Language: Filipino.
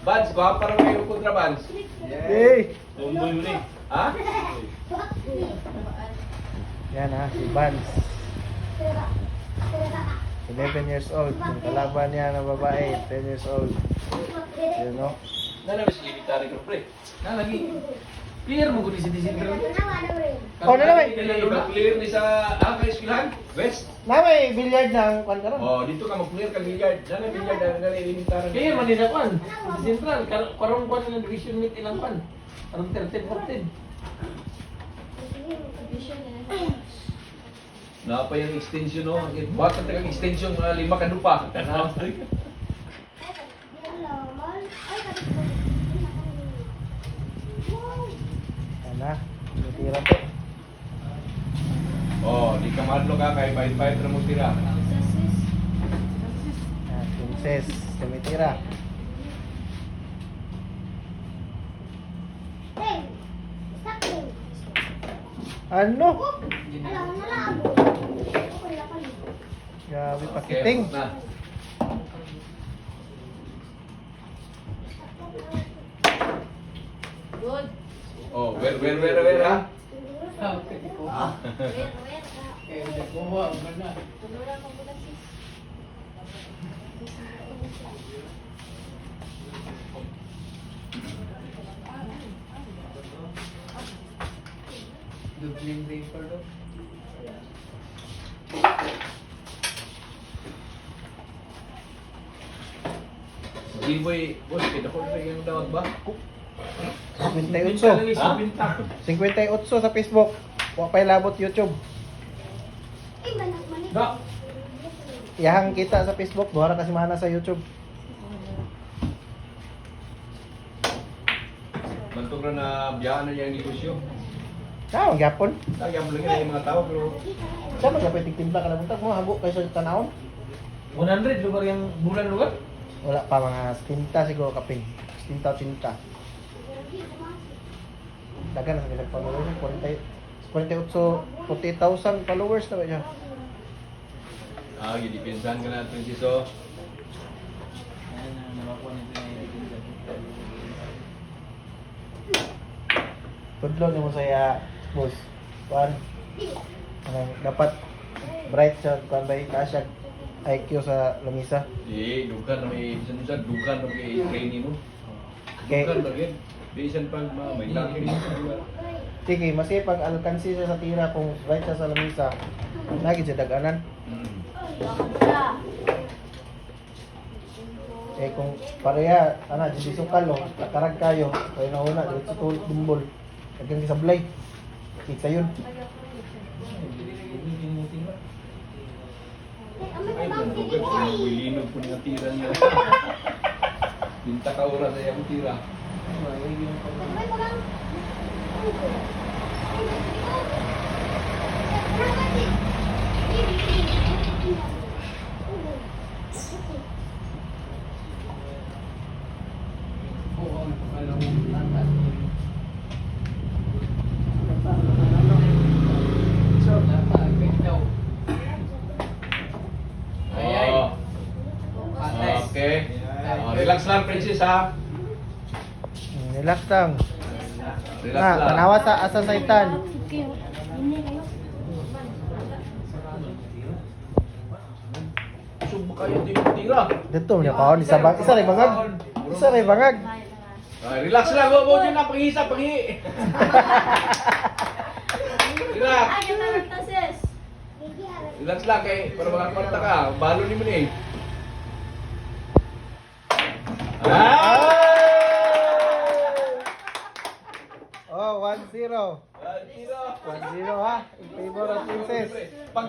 Vans, kuha para kayo kontra Vans. Hey! Tumboy mo ni. Ha? Yan ha, si Vance. 11 years old. Yung kalaban niya na babae, 10 years old. You know? Nalabas military ko, pre. Nalagi. Clear mo gudi si December. Oh, nalaway. Clear ni sa eskwelahan? West? Na may billiard ng kwan karon. Oh, dito ka mag-clear ka billiard. Nana billiard na ngali elementary. Kaya man nila kwan. Central, karong kwan ng division meet ilang kwan. Karong 13-14. Na pa yung extension no. Baka tagang extension mga 5 kadupa. Tanaw. Yan ha. Tira po. Oh, di ka madlo ka kay 5-5 ra mo tira. Yan, princess. Tumitira. Ano? Grabe pakiting. Na. Good. Oh, where ha? Kaya kuha ba na. Dubling paper daw. Giveaway, boss, pinako na yung daw ba? 58. Ha? 58 sa Facebook. Huwag pa ilabot YouTube. Da. Iyahang kita sa Facebook. Buhara kasi mana sa YouTube. Bantog na na biyahan na yung negosyo. Ah, ang gapon. Tagam lang na yung mga tao pero Saan magkapitig timpla ka na buntag mo? Hago kayo sa tanawon? 100 lugar yung bulan lugar. Wala pa mga 50 siguro kaping. 50 Dagan na sa bilang followers. 48,000 followers na ba siya? gidipensahan ka natin si So. Ayan na, nabakuha nito na yung Tudlo ni mo saya, boss. Kuan. Dapat bright sa kuan ba kasya IQ sa lamisa. Dugan na may isan dugan na may training mo. Okay. Dugan na rin. Di isan pang may laki rin sa lugar. Sige, masipag alkansi siya sa tira kung bright siya sa lamisa. Lagi siya daganan. Eh kung pareha, di sukal lo, takarag kayo, kaya na una, dito sa tulog dumbol. Hanggang kisablay. Kita yun. Ay, dugan ko yung linog po ng tira niya. Pinta ka oras sa iyang tira. Oh. Okay. Relax lang, princess ha. Relax lang. Relax Na, lang. tanawa sa asa saitan. Subo kayo din yung tira. Dito niya pa isa bang isa ray bangag. Isa ray bangag. Relax lang, huwag dyan na pangisa, panghi. Relax. Relax lang kay para makakwarta ka. Balo ni mo ni. Oh, 1-0. Tira. 1-0 ha. In favor of Princess. Pag